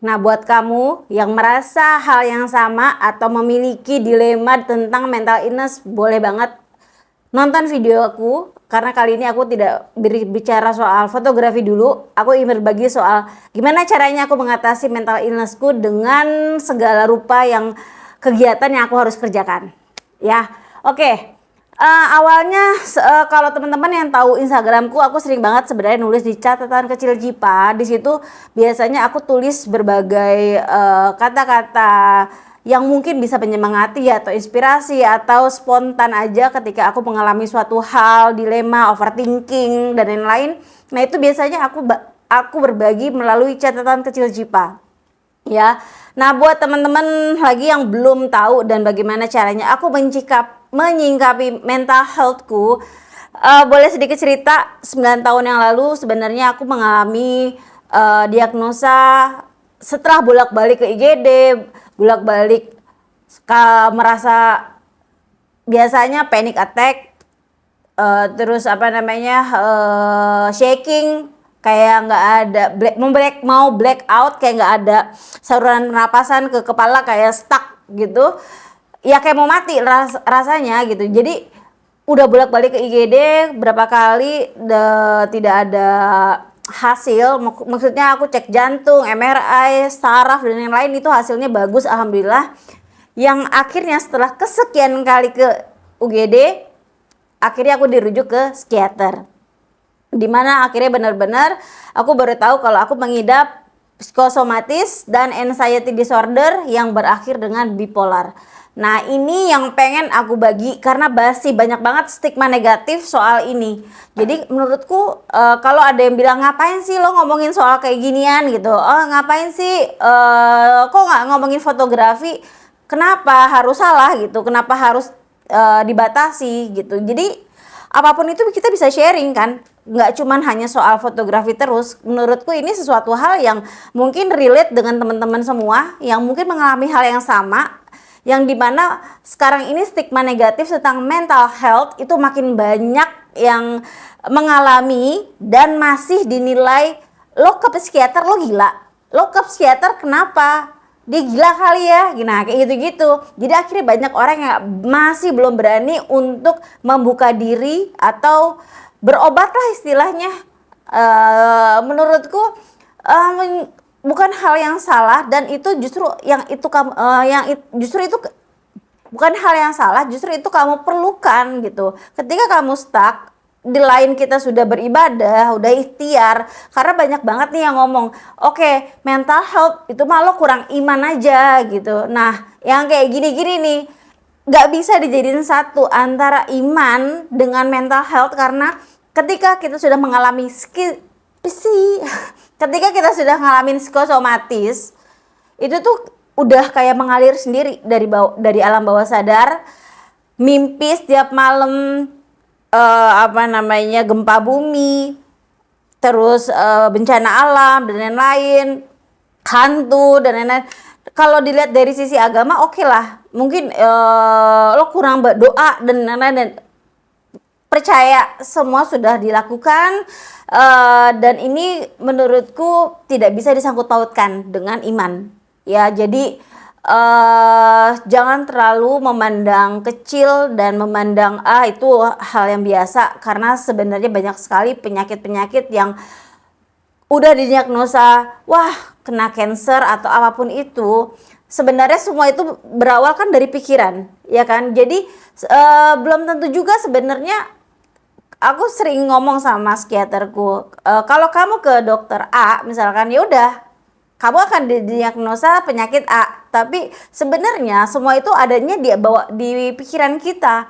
Nah, buat kamu yang merasa hal yang sama atau memiliki dilema tentang mental illness, boleh banget nonton video aku. Karena kali ini aku tidak berbicara soal fotografi dulu. Aku ingin berbagi soal gimana caranya aku mengatasi mental illnessku dengan segala rupa yang kegiatan yang aku harus kerjakan. Ya, oke. Awalnya kalau teman-teman yang tahu Instagramku, aku sering banget sebenarnya nulis di catatan kecil Jipa. Di situ biasanya aku tulis berbagai kata-kata yang mungkin bisa menyemangati atau inspirasi atau spontan aja ketika aku mengalami suatu hal, dilema, overthinking dan lain-lain. Nah, itu biasanya aku berbagi melalui catatan kecil Jipa. Ya. Nah, buat teman-teman lagi yang belum tahu dan bagaimana caranya aku menyingkapi mental healthku, boleh sedikit cerita. 9 tahun yang lalu sebenarnya aku mengalami diagnosa setelah bolak-balik ke IGD, bolak-balik merasa biasanya panic attack, terus shaking, kayak nggak ada mau black out, kayak nggak ada saluran pernapasan ke kepala, kayak stuck gitu ya, kayak mau mati rasanya gitu. Jadi udah bolak-balik ke IGD berapa kali, tidak ada hasil. Maksudnya aku cek jantung, MRI, saraf dan yang lain, itu hasilnya bagus, alhamdulillah. Yang akhirnya setelah kesekian kali ke UGD, akhirnya aku dirujuk ke psikiater, dimana akhirnya benar-benar aku baru tahu kalau aku mengidap psikosomatis dan anxiety disorder yang berakhir dengan bipolar. Nah, ini yang pengen aku bagi karena masih banyak banget stigma negatif soal ini. Jadi menurutku kalau ada yang bilang ngapain sih lo ngomongin soal kayak ginian gitu, ngapain sih kok nggak ngomongin fotografi, kenapa harus salah gitu, kenapa harus dibatasi gitu. Jadi apapun itu kita bisa sharing kan, nggak cuman hanya soal fotografi terus. Menurutku ini sesuatu hal yang mungkin relate dengan teman-teman semua yang mungkin mengalami hal yang sama, yang dimana sekarang ini stigma negatif tentang mental health itu makin banyak yang mengalami dan masih dinilai, lo ke psikiater lo gila, lo ke psikiater kenapa, dia gila kali ya, nah kayak gitu-gitu. Jadi akhirnya banyak orang yang masih belum berani untuk membuka diri atau berobat lah istilahnya. Menurutku bukan hal yang salah, dan itu justru bukan hal yang salah, justru itu kamu perlukan gitu. Ketika kamu stuck, di lain kita sudah beribadah, udah ikhtiar, karena banyak banget nih yang ngomong, oke, mental health itu mah lo kurang iman aja gitu. Nah, yang kayak gini-gini nih gak bisa dijadiin satu antara iman dengan mental health, karena ketika kita sudah mengalami ketika kita sudah ngalamin psikosomatis, itu tuh udah kayak mengalir sendiri dari alam bawah sadar, mimpi setiap malam, gempa bumi, terus bencana alam dan lain-lain, hantu dan lain-lain. Kalau dilihat dari sisi agama, oke lah, mungkin lo kurang berdoa dan lain-lain, dan percaya semua sudah dilakukan, dan ini menurutku tidak bisa disangkut pautkan dengan iman ya. Jadi jangan terlalu memandang kecil dan memandang itu hal yang biasa, karena sebenarnya banyak sekali penyakit-penyakit yang udah didiagnosa, wah kena cancer atau apapun itu. Sebenarnya semua itu berawal kan dari pikiran, ya kan. Jadi belum tentu juga sebenarnya. Aku sering ngomong sama psikiaterku, kalau kamu ke dokter A misalkan, ya udah kamu akan didiagnosa penyakit A, tapi sebenarnya semua itu adanya di pikiran kita.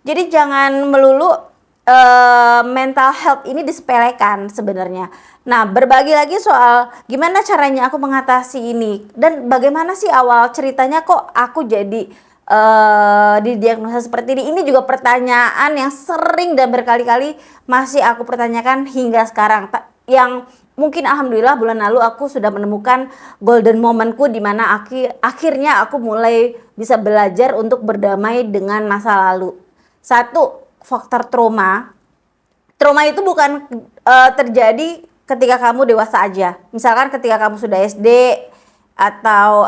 Jadi jangan melulu mental health ini disepelekan sebenarnya. Nah, berbagi lagi soal gimana caranya aku mengatasi ini, dan bagaimana sih awal ceritanya kok aku jadi didiagnosa seperti ini. Ini juga pertanyaan yang sering dan berkali-kali masih aku pertanyakan hingga sekarang, yang mungkin alhamdulillah bulan lalu aku sudah menemukan golden momentku, di mana akhirnya aku mulai bisa belajar untuk berdamai dengan masa lalu. Satu, faktor trauma. Trauma itu bukan terjadi ketika kamu dewasa aja. Misalkan ketika kamu sudah SD, atau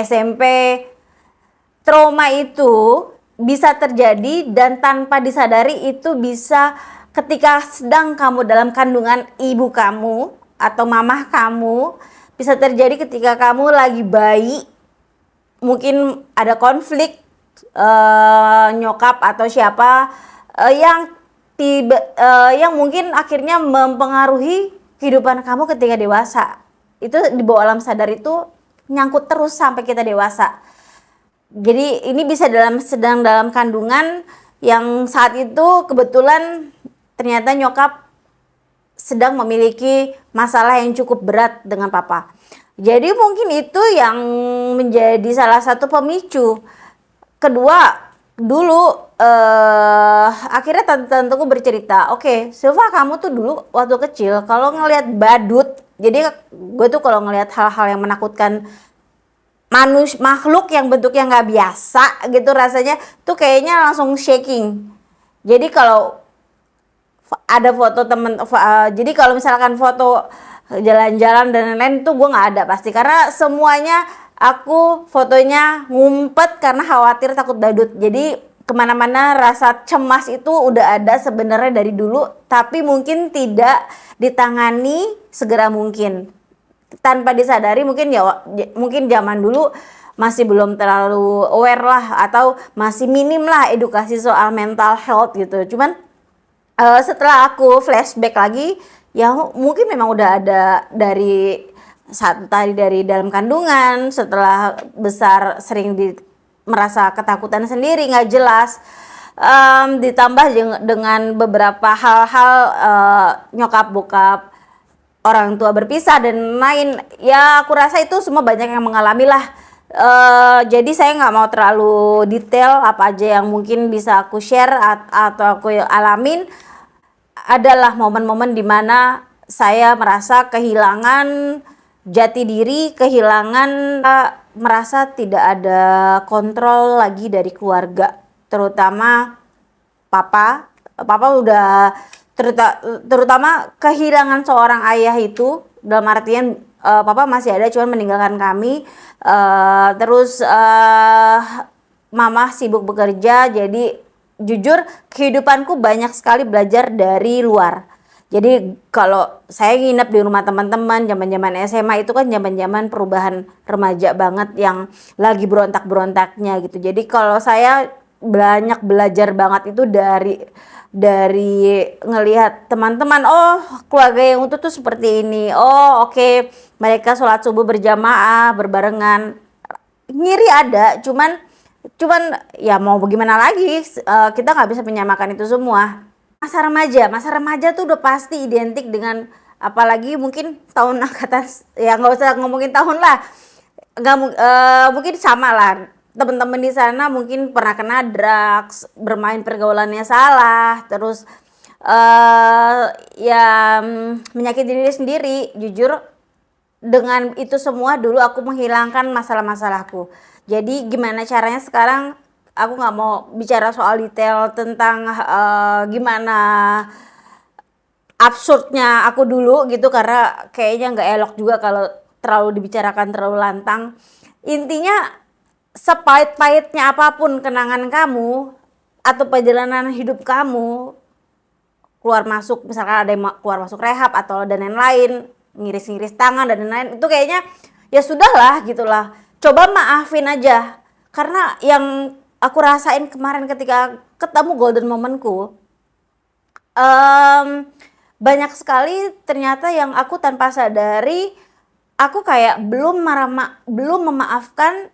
SMP, trauma itu bisa terjadi dan tanpa disadari itu bisa ketika sedang kamu dalam kandungan ibu kamu atau mamah kamu, bisa terjadi ketika kamu lagi bayi, mungkin ada konflik nyokap atau siapa yang mungkin akhirnya mempengaruhi kehidupan kamu ketika dewasa. Itu di bawah alam sadar itu nyangkut terus sampai kita dewasa. Jadi ini bisa sedang dalam kandungan yang saat itu kebetulan ternyata nyokap sedang memiliki masalah yang cukup berat dengan papa. Jadi mungkin itu yang menjadi salah satu pemicu. Kedua, dulu akhirnya tante-tanteku bercerita, oke, Silva kamu tuh dulu waktu kecil kalau ngelihat badut, jadi gue tuh kalau ngelihat hal-hal yang menakutkan, makhluk yang bentuknya nggak biasa gitu rasanya tuh kayaknya langsung shaking. Jadi kalau ada foto jadi kalau misalkan foto jalan-jalan dan lain-lain tuh gue nggak ada pasti, karena semuanya aku fotonya ngumpet karena khawatir takut badut. Jadi kemana-mana rasa cemas itu udah ada sebenarnya dari dulu, tapi mungkin tidak ditangani segera mungkin. Tanpa disadari mungkin mungkin zaman dulu masih belum terlalu aware lah, atau masih minim lah edukasi soal mental health gitu. Cuman setelah aku flashback lagi, ya mungkin memang udah ada dari dari dalam kandungan, setelah besar sering merasa ketakutan sendiri nggak jelas, ditambah dengan beberapa hal-hal nyokap bokap, orang tua berpisah dan lain, ya aku rasa itu semua banyak yang mengalami lah. Jadi saya nggak mau terlalu detail apa aja yang mungkin bisa aku share atau aku alamin. Adalah momen-momen dimana saya merasa kehilangan jati diri, kehilangan merasa tidak ada kontrol lagi dari keluarga, terutama papa udah terutama kehilangan seorang ayah itu dalam artian papa masih ada cuman meninggalkan kami, terus mama sibuk bekerja. Jadi jujur kehidupanku banyak sekali belajar dari luar. Jadi kalau saya nginep di rumah teman-teman zaman-zaman SMA itu kan zaman-zaman perubahan remaja banget yang lagi berontak-berontaknya gitu. Jadi kalau saya banyak belajar banget itu dari ngelihat teman-teman, oh keluarga yang utuh tuh seperti ini. Oh oke, mereka sholat subuh berjamaah, berbarengan. Ngiri ada, cuman ya mau bagaimana lagi, kita nggak bisa menyamakan itu semua. Masa remaja tuh udah pasti identik dengan, apalagi mungkin tahun angkatan, ya nggak usah ngomongin tahun lah, nggak mungkin sama lah teman-teman di sana mungkin pernah kena drugs, bermain pergaulannya salah, terus ya menyakiti diri sendiri. Jujur dengan itu semua dulu aku menghilangkan masalah-masalahku. Jadi gimana caranya sekarang, aku nggak mau bicara soal detail tentang gimana absurdnya aku dulu gitu, karena kayaknya nggak elok juga kalau terlalu dibicarakan terlalu lantang. Intinya sepahit-pahitnya apapun kenangan kamu atau perjalanan hidup kamu, keluar masuk misalkan ada yang keluar masuk rehab atau dan lain-lain, ngiris-ngiris tangan dan lain-lain, itu kayaknya ya sudahlah gitulah, coba maafin aja. Karena yang aku rasain kemarin ketika ketemu golden momenku, banyak sekali ternyata yang aku tanpa sadari aku kayak belum memaafkan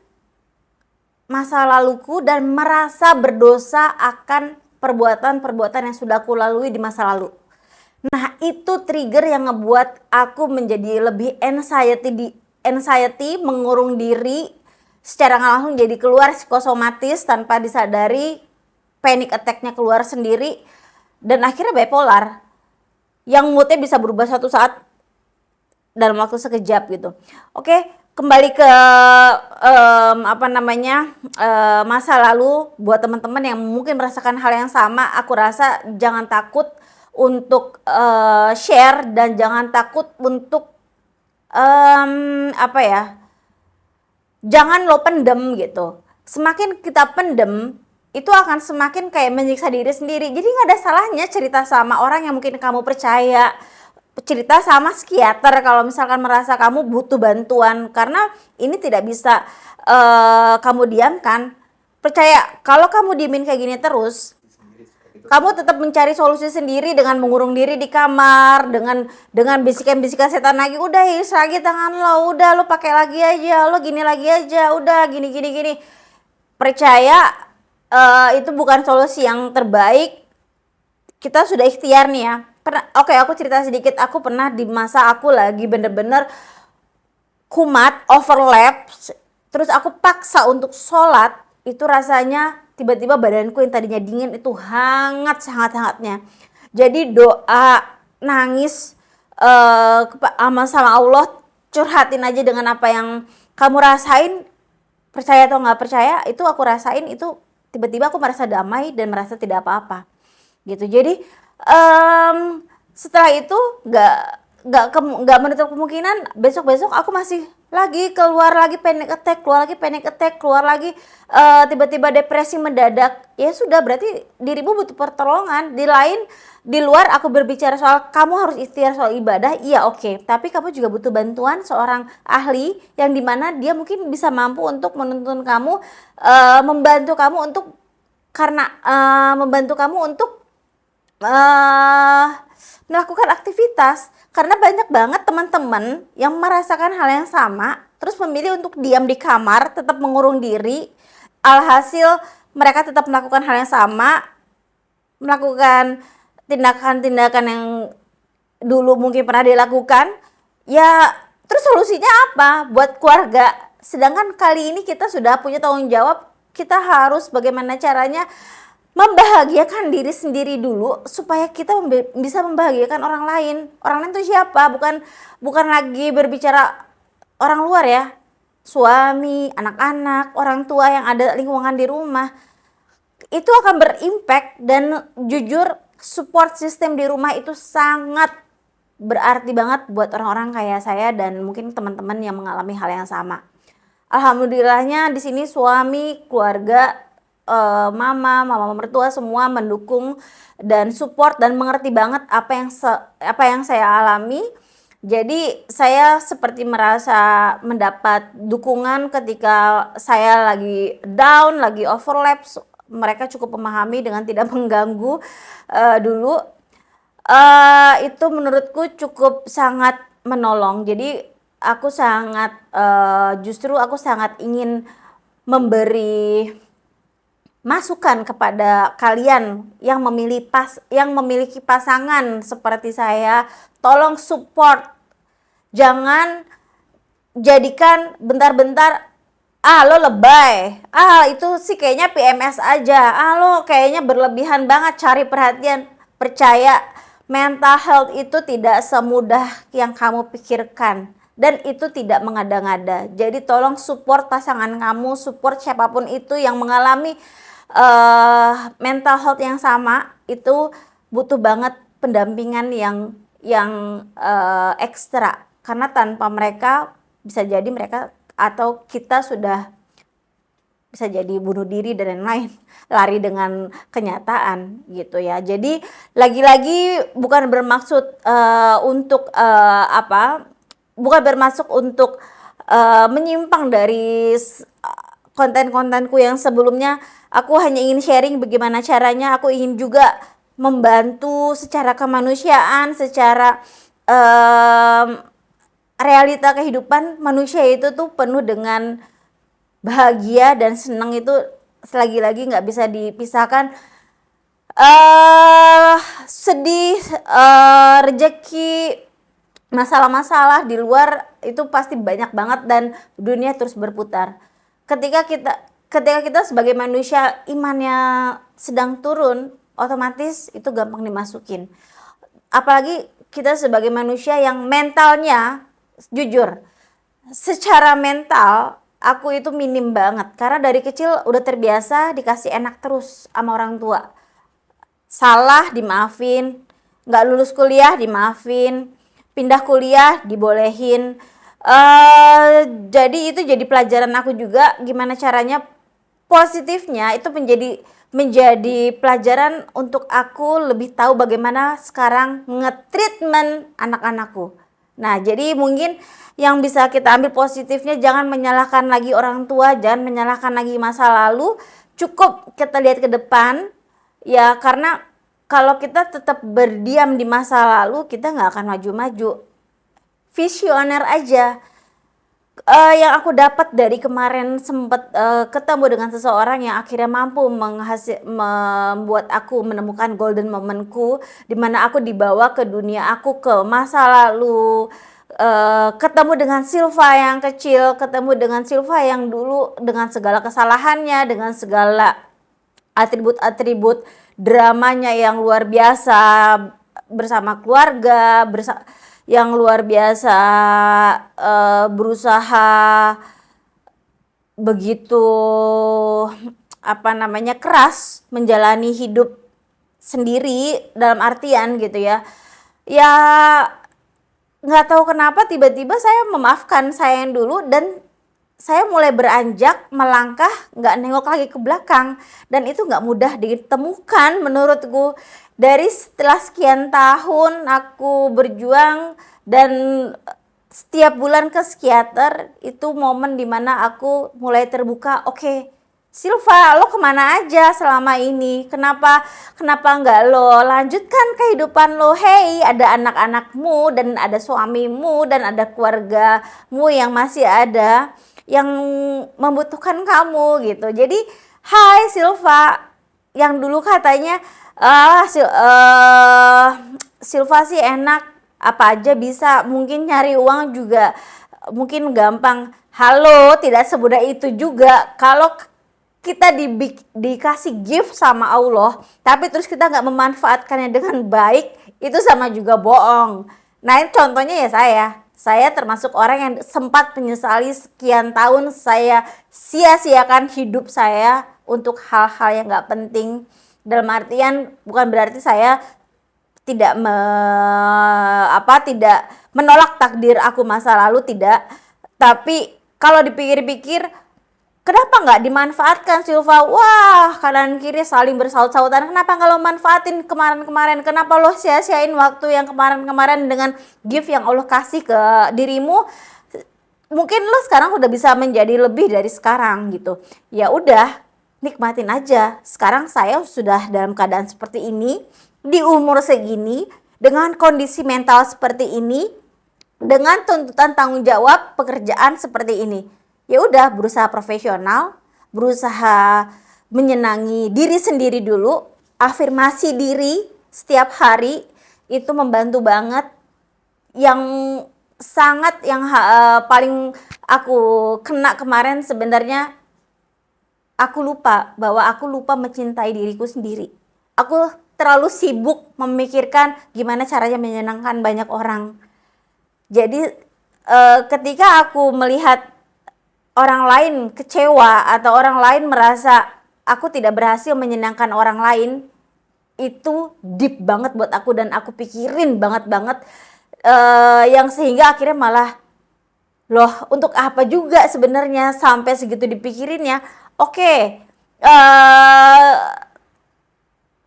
masa laluku dan merasa berdosa akan perbuatan-perbuatan yang sudah aku lalui di masa lalu. Nah itu trigger yang ngebuat aku menjadi lebih anxiety, mengurung diri, secara nggak langsung jadi keluar psikosomatis tanpa disadari, panic attack-nya keluar sendiri, dan akhirnya bipolar yang moodnya bisa berubah suatu saat dalam waktu sekejap gitu. Oke, kembali ke masa lalu. Buat teman-teman yang mungkin merasakan hal yang sama, aku rasa jangan takut untuk share dan jangan takut untuk apa ya, jangan lo pendem gitu. Semakin kita pendem, itu akan semakin kayak menyiksa diri sendiri. Jadi nggak ada salahnya cerita sama orang yang mungkin kamu percaya, cerita sama psikiater kalau misalkan merasa kamu butuh bantuan, karena ini tidak bisa kamu diamkan. Percaya, kalau kamu diemin kayak gini terus, kamu tetap mencari solusi sendiri dengan mengurung diri di kamar, dengan bisikan-bisikan setan lagi, udah his lagi tangan lo, udah lo pakai lagi aja, lo gini lagi aja, udah gini gini gini. Percaya, itu bukan solusi yang terbaik. Kita sudah ikhtiar nih ya. Oke, aku cerita sedikit. Aku pernah di masa aku lagi bener-bener kumat, overlap, terus aku paksa untuk sholat, itu rasanya tiba-tiba badanku yang tadinya dingin itu hangat sangat-hangatnya. Jadi doa, nangis, sama Allah, curhatin aja dengan apa yang kamu rasain, percaya atau nggak percaya, itu aku rasain, itu tiba-tiba aku merasa damai dan merasa tidak apa-apa gitu. Jadi setelah itu nggak menutup kemungkinan besok-besok aku masih lagi keluar lagi panic attack, keluar lagi panic attack, keluar lagi tiba-tiba depresi mendadak. Ya sudah, berarti dirimu butuh pertolongan. Di luar aku berbicara soal kamu harus ikhtiar soal ibadah, iya oke. Tapi kamu juga butuh bantuan seorang ahli yang dimana dia mungkin bisa mampu untuk menuntun kamu, membantu kamu untuk, karena membantu kamu untuk melakukan aktivitas. Karena banyak banget teman-teman yang merasakan hal yang sama, terus memilih untuk diam di kamar, tetap mengurung diri. Alhasil mereka tetap melakukan hal yang sama, melakukan tindakan-tindakan yang dulu mungkin pernah dilakukan. Ya, terus solusinya apa buat keluarga? Sedangkan kali ini kita sudah punya tanggung jawab, kita harus bagaimana caranya membahagiakan diri sendiri dulu supaya kita bisa membahagiakan orang lain. Orang lain itu siapa? Bukan lagi berbicara orang luar ya. Suami, anak-anak, orang tua yang ada lingkungan di rumah. Itu akan berimpact, dan jujur support system di rumah itu sangat berarti banget buat orang-orang kayak saya dan mungkin teman-teman yang mengalami hal yang sama. Alhamdulillahnya di sini suami, keluarga, mama mertua semua mendukung dan support dan mengerti banget apa yang saya alami. Jadi saya seperti merasa mendapat dukungan ketika saya lagi down, lagi overlap. Mereka cukup memahami dengan tidak mengganggu dulu. Itu menurutku cukup sangat menolong. Jadi aku justru aku sangat ingin memberi masukan kepada kalian yang memiliki pasangan seperti saya. Tolong support, jangan jadikan bentar-bentar, lo lebay, itu sih kayaknya PMS aja, lo kayaknya berlebihan banget cari perhatian. Percaya, mental health itu tidak semudah yang kamu pikirkan, dan itu tidak mengada-ngada. Jadi tolong support pasangan kamu, support siapapun itu yang mengalami mental health yang sama. Itu butuh banget pendampingan yang ekstra, karena tanpa mereka bisa jadi mereka atau kita sudah bisa jadi bunuh diri dan lain-lain, lari dengan kenyataan gitu ya. Jadi lagi-lagi bukan bermaksud untuk menyimpang dari konten-kontenku yang sebelumnya. Aku hanya ingin sharing bagaimana caranya. Aku ingin juga membantu secara kemanusiaan, secara realita kehidupan manusia itu tuh penuh dengan bahagia dan senang. Itu lagi-lagi nggak bisa dipisahkan. Sedih, rezeki, masalah-masalah di luar itu pasti banyak banget, dan dunia terus berputar. Ketika kita sebagai manusia imannya sedang turun, otomatis itu gampang dimasukin. Apalagi kita sebagai manusia yang mentalnya, jujur, secara mental aku itu minim banget, karena dari kecil udah terbiasa dikasih enak terus sama orang tua. Salah dimaafin, nggak lulus kuliah dimaafin, pindah kuliah dibolehin, Jadi itu jadi pelajaran aku juga gimana caranya positifnya itu menjadi pelajaran untuk aku lebih tahu bagaimana sekarang nge-treatment anak-anakku. Nah, jadi mungkin yang bisa kita ambil positifnya, jangan menyalahkan lagi orang tua, jangan menyalahkan lagi masa lalu, cukup kita lihat ke depan ya, karena kalau kita tetap berdiam di masa lalu kita nggak akan maju-maju. Visioner aja. Yang aku dapat dari kemarin sempat ketemu dengan seseorang yang akhirnya mampu membuat aku menemukan golden momentku, di mana aku dibawa ke dunia aku, ke masa lalu, ketemu dengan Silva yang kecil, ketemu dengan Silva yang dulu dengan segala kesalahannya, dengan segala atribut-atribut dramanya yang luar biasa bersama keluarga, yang luar biasa berusaha begitu keras menjalani hidup sendiri, dalam artian gitu ya. Ya nggak tahu kenapa tiba-tiba saya memaafkan saya yang dulu, dan saya mulai beranjak melangkah, nggak nengok lagi ke belakang, dan itu nggak mudah ditemukan menurutku. Dari setelah sekian tahun aku berjuang dan setiap bulan ke psikiater, itu momen dimana aku mulai terbuka. Oke, Silva, lo kemana aja selama ini? Kenapa nggak lo lanjutkan kehidupan lo? Hey, ada anak-anakmu dan ada suamimu dan ada keluargamu yang masih ada, yang membutuhkan kamu gitu. Jadi, hai Silva, yang dulu katanya Silva sih enak, apa aja bisa, mungkin nyari uang juga mungkin gampang. Halo, tidak semudah itu juga. Kalau kita dikasih gift sama Allah, tapi terus kita nggak memanfaatkannya dengan baik, itu sama juga bohong. Nah, ini contohnya ya saya termasuk orang yang sempat menyesali sekian tahun saya sia-siakan hidup saya untuk hal-hal yang nggak penting. Dalam artian bukan berarti saya tidak tidak menolak takdir aku masa lalu, tidak. Tapi kalau dipikir-pikir, kenapa nggak dimanfaatkan Silva? Wah, kanan kiri saling bersaut-sautan. Kenapa nggak lo manfaatin kemarin-kemarin? Kenapa lo sia-siain waktu yang kemarin-kemarin dengan gift yang Allah kasih ke dirimu? Mungkin lo sekarang udah bisa menjadi lebih dari sekarang gitu. Ya udah, nikmatin aja. Sekarang saya sudah dalam keadaan seperti ini, di umur segini, dengan kondisi mental seperti ini, dengan tuntutan tanggung jawab pekerjaan seperti ini. Ya udah, berusaha profesional, berusaha menyenangi diri sendiri dulu, afirmasi diri setiap hari itu membantu banget. Yang paling aku kena kemarin sebenarnya, aku lupa mencintai diriku sendiri. Aku terlalu sibuk memikirkan gimana caranya menyenangkan banyak orang. Jadi ketika aku melihat orang lain kecewa atau orang lain merasa aku tidak berhasil menyenangkan orang lain, itu deep banget buat aku dan aku pikirin banget yang sehingga akhirnya malah, loh untuk apa juga sebenarnya sampai segitu dipikirinnya. Oke,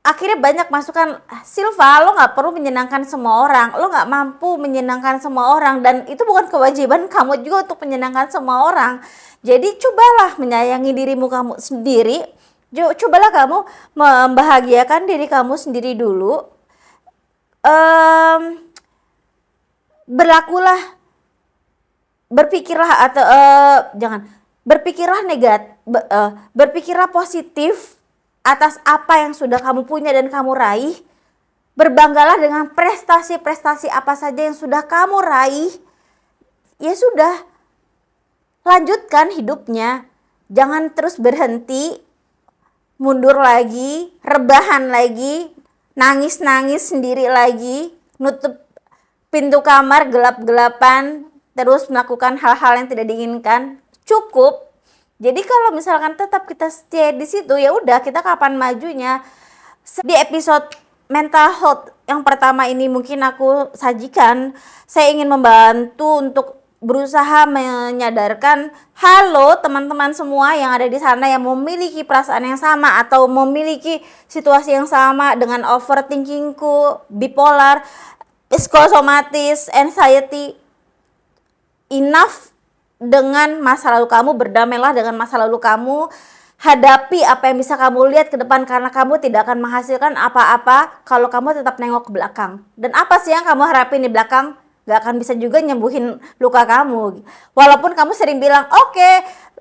akhirnya banyak masukan, Silva, lo gak perlu menyenangkan semua orang, lo gak mampu menyenangkan semua orang, dan itu bukan kewajiban kamu juga untuk menyenangkan semua orang. Jadi cobalah menyayangi dirimu kamu sendiri, cobalah kamu membahagiakan diri kamu sendiri dulu. Berpikirlah positif atas apa yang sudah kamu punya dan kamu raih. Berbanggalah dengan prestasi-prestasi apa saja yang sudah kamu raih. Ya sudah, lanjutkan hidupnya. Jangan terus berhenti, mundur lagi, rebahan lagi, nangis-nangis sendiri lagi, nutup pintu kamar gelap-gelapan, terus melakukan hal-hal yang tidak diinginkan. Cukup. Jadi kalau misalkan tetap kita stay di situ, ya udah, kita kapan majunya? Di episode mental health yang pertama ini mungkin aku sajikan, saya ingin membantu untuk berusaha menyadarkan, halo teman-teman semua yang ada di sana yang memiliki perasaan yang sama atau memiliki situasi yang sama dengan overthinkingku, bipolar, psikosomatis, anxiety. Enough dengan masa lalu kamu, berdamailah dengan masa lalu kamu. Hadapi apa yang bisa kamu lihat ke depan, karena kamu tidak akan menghasilkan apa-apa kalau kamu tetap nengok ke belakang. Dan apa sih yang kamu harapin di belakang? Gak akan bisa juga nyembuhin luka kamu. Walaupun kamu sering bilang, oke,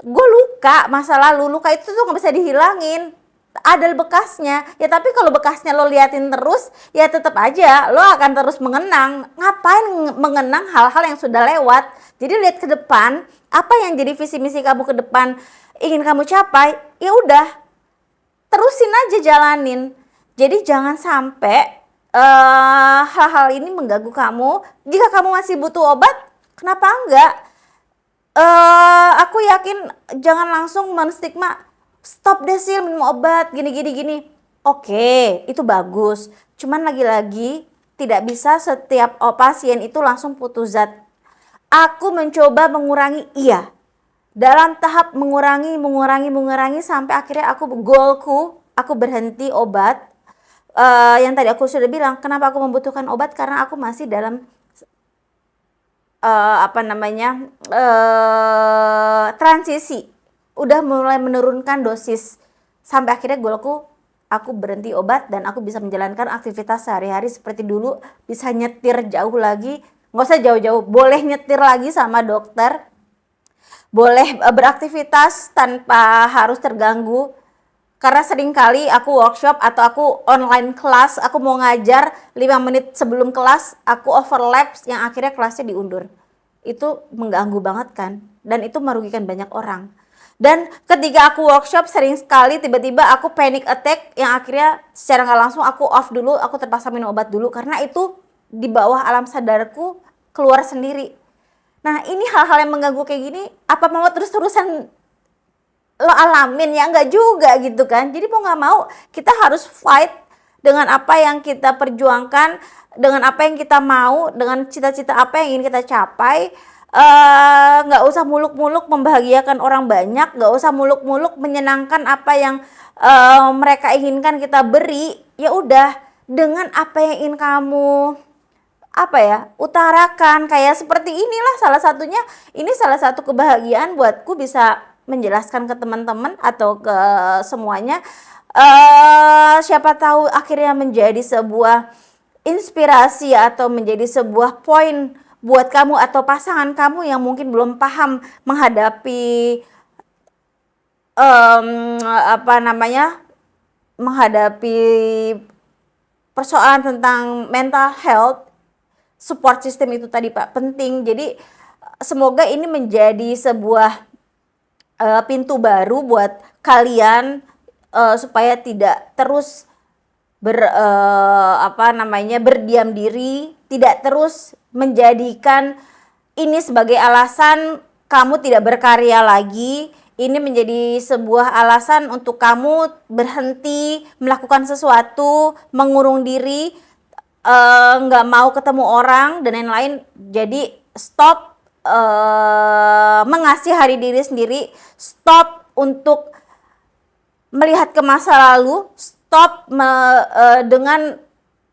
gue luka masa lalu, luka itu tuh gak bisa dihilangin, ada bekasnya. Ya tapi kalau bekasnya lo liatin terus, ya tetap aja lo akan terus mengenang. Ngapain mengenang hal-hal yang sudah lewat? Jadi lihat ke depan, apa yang jadi visi misi kamu ke depan ingin kamu capai, ya udah terusin aja, jalanin. Jadi jangan sampai hal-hal ini mengganggu kamu. Jika kamu masih butuh obat, kenapa enggak? Aku yakin jangan langsung menstigma, stop deh Sil minum obat gini. Oke, itu bagus. Cuman lagi-lagi tidak bisa setiap pasien itu langsung putus zat. Aku mencoba mengurangi, iya. Dalam tahap mengurangi sampai akhirnya goalku, aku berhenti obat. Yang tadi aku sudah bilang, kenapa aku membutuhkan obat, karena aku masih dalam transisi, udah mulai menurunkan dosis, sampai akhirnya goalku aku berhenti obat dan aku bisa menjalankan aktivitas sehari-hari seperti dulu, bisa nyetir jauh lagi, nggak usah jauh-jauh, boleh nyetir lagi sama dokter, boleh beraktivitas tanpa harus terganggu. Karena seringkali aku workshop atau aku online kelas, aku mau ngajar 5 menit sebelum kelas, aku overlap yang akhirnya kelasnya diundur. Itu mengganggu banget kan, dan itu merugikan banyak orang. Dan ketika aku workshop, sering sekali tiba-tiba aku panic attack yang akhirnya secara nggak langsung aku off dulu, aku terpaksa minum obat dulu, karena itu di bawah alam sadarku keluar sendiri. Nah ini hal-hal yang mengganggu kayak gini, apa mau terus-terusan lo alamin? Ya enggak juga gitu kan. Jadi mau nggak mau kita harus fight dengan apa yang kita perjuangkan, dengan apa yang kita mau, dengan cita-cita apa yang ingin kita capai. Nggak usah muluk-muluk membahagiakan orang banyak, nggak usah muluk-muluk menyenangkan apa yang mereka inginkan kita beri. Ya udah, dengan apa yang ingin kamu utarakan, kayak seperti inilah salah satunya. Ini salah satu kebahagiaan buatku bisa menjelaskan ke teman-teman atau ke semuanya. Siapa tahu akhirnya menjadi sebuah inspirasi atau menjadi sebuah poin buat kamu atau pasangan kamu yang mungkin belum paham menghadapi menghadapi persoalan tentang mental health. Support system itu tadi Pak penting. Jadi semoga ini menjadi sebuah pintu baru buat kalian, supaya tidak terus berdiam diri, tidak terus menjadikan ini sebagai alasan kamu tidak berkarya lagi. Ini menjadi sebuah alasan untuk kamu berhenti melakukan sesuatu, mengurung diri, nggak mau ketemu orang dan lain-lain. Jadi stop mengasihani diri sendiri, stop untuk melihat ke masa lalu, stop dengan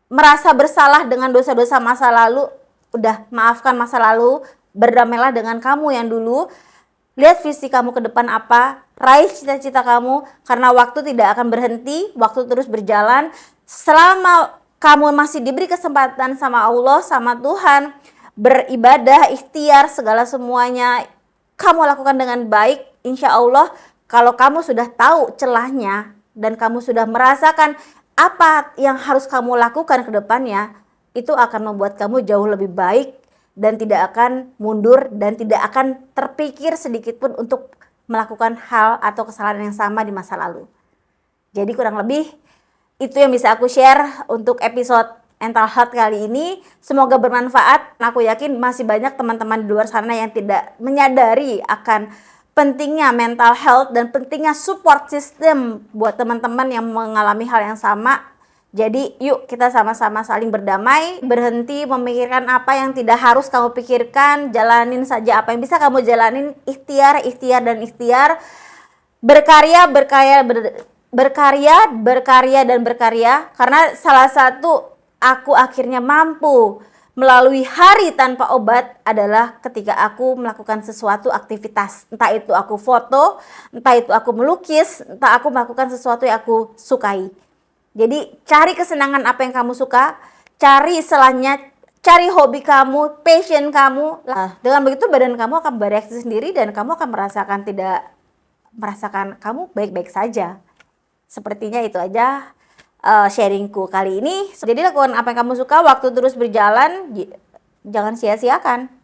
merasa bersalah dengan dosa-dosa masa lalu. Udah, maafkan masa lalu, berdamailah dengan kamu yang dulu. Lihat visi kamu ke depan apa, raih cita-cita kamu, karena waktu tidak akan berhenti, waktu terus berjalan. Selama kamu masih diberi kesempatan sama Allah, sama Tuhan, beribadah, ikhtiar, segala semuanya kamu lakukan dengan baik, insya Allah. Kalau kamu sudah tahu celahnya dan kamu sudah merasakan apa yang harus kamu lakukan ke depannya, itu akan membuat kamu jauh lebih baik dan tidak akan mundur dan tidak akan terpikir sedikit pun untuk melakukan hal atau kesalahan yang sama di masa lalu. Jadi kurang lebih itu yang bisa aku share untuk episode mental health kali ini. Semoga bermanfaat. Aku yakin masih banyak teman-teman di luar sana yang tidak menyadari akan pentingnya mental health dan pentingnya support system buat teman-teman yang mengalami hal yang sama. Jadi yuk kita sama-sama saling berdamai, berhenti memikirkan apa yang tidak harus kamu pikirkan, jalanin saja apa yang bisa kamu jalanin, ikhtiar, ikhtiar dan ikhtiar, berkarya, berkarya dan berkarya, karena salah satu aku akhirnya mampu melalui hari tanpa obat adalah ketika aku melakukan sesuatu aktivitas, entah itu aku foto, entah itu aku melukis, entah aku melakukan sesuatu yang aku sukai. Jadi cari kesenangan apa yang kamu suka, cari istilahnya, cari hobi kamu, passion kamu. Nah, dengan begitu badan kamu akan bereaksi sendiri dan kamu akan merasakan kamu baik-baik saja. Sepertinya itu aja sharingku kali ini. Jadi lakukan apa yang kamu suka, waktu terus berjalan, jangan sia-siakan.